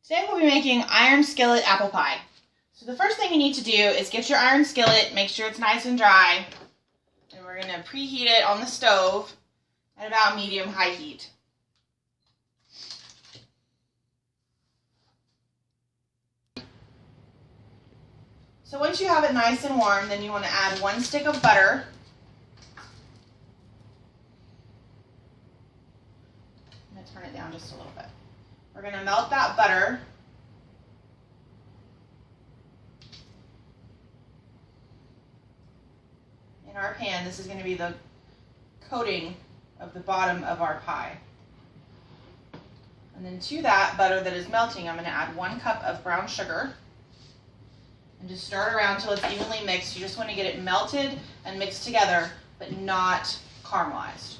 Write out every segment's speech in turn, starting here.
Today we'll be making iron skillet apple pie. So the first thing you need to do is get your iron skillet, make sure it's nice and dry, and we're going to preheat it on the stove at about medium-high heat. So once you have it nice and warm, then you want to add 1 stick of butter. I'm going to turn it down just a little bit. We're going to melt that butter. In our pan, this is going to be the coating of the bottom of our pie. And then to that butter that is melting, I'm going to add 1 cup of brown sugar. And just stir it around until it's evenly mixed. You just want to get it melted and mixed together, but not caramelized.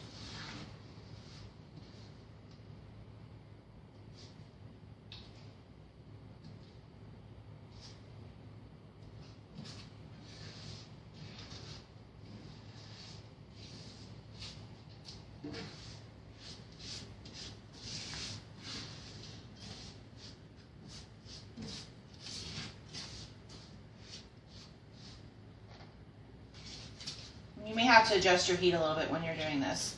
You may have to adjust your heat a little bit when you're doing this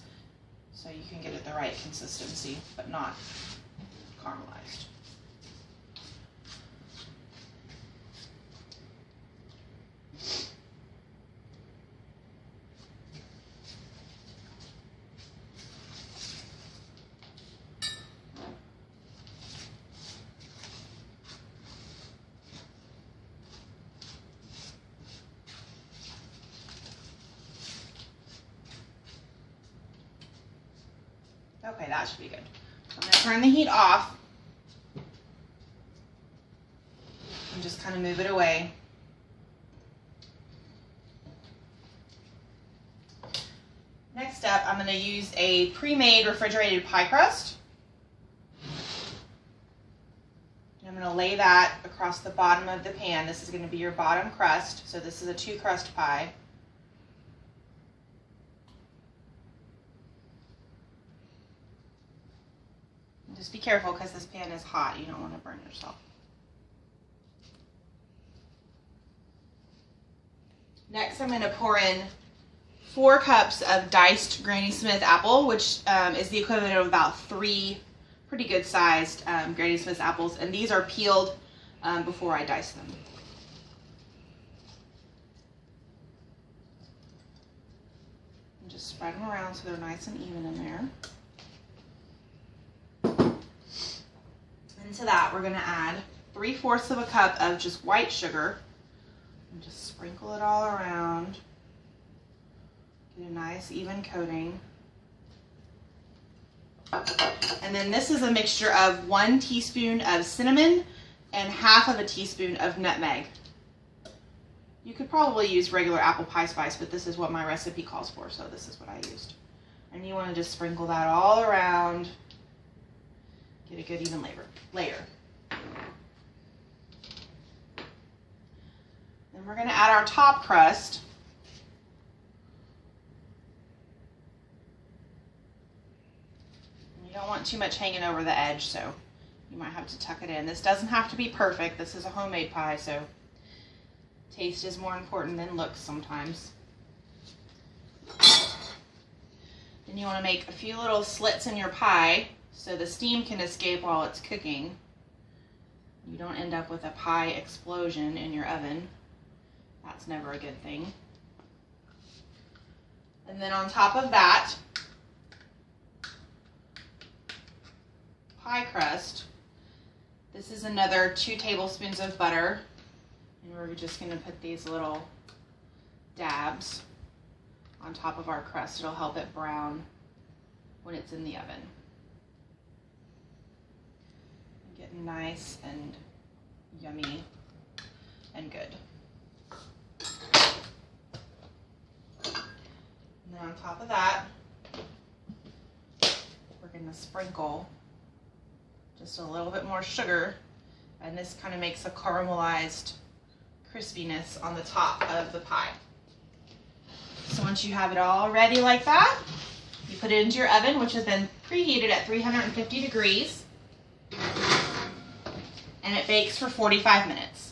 so you can get it the right consistency, but not caramelized. Okay, that should be good. I'm going to turn the heat off and just kind of move it away. Next up, I'm going to use a pre-made refrigerated pie crust. And I'm going to lay that across the bottom of the pan. This is going to be your bottom crust. So this is a 2-crust pie. Just be careful because this pan is hot. You don't want to burn yourself. Next, I'm going to pour in 4 cups of diced Granny Smith apple, which is the equivalent of about 3 pretty good sized Granny Smith apples. And these are peeled before I dice them. And just spread them around so they're nice and even in there. Into that, we're going to add 3/4 of a cup of just white sugar and just sprinkle it all around. Get a nice even coating. And then this is a mixture of 1 teaspoon of cinnamon and 1/2 of a teaspoon of nutmeg. You could probably use regular apple pie spice, but this is what my recipe calls for, so this is what I used. And you want to just sprinkle that all around. Get a good even layer. Then we're going to add our top crust. And you don't want too much hanging over the edge, so you might have to tuck it in. This doesn't have to be perfect. This is a homemade pie, so taste is more important than looks sometimes. Then you want to make a few little slits in your pie so the steam can escape while it's cooking. You don't end up with a pie explosion in your oven. That's never a good thing. And then on top of that pie crust, this is another 2 tablespoons of butter. And we're just going to put these little dabs on top of our crust. It'll help it brown when it's in the oven. Get nice and yummy and good. And then on top of that, we're going to sprinkle just a little bit more sugar, and this kind of makes a caramelized crispiness on the top of the pie. So once you have it all ready like that, you put it into your oven, which has been preheated at 350 degrees. and it bakes for 45 minutes.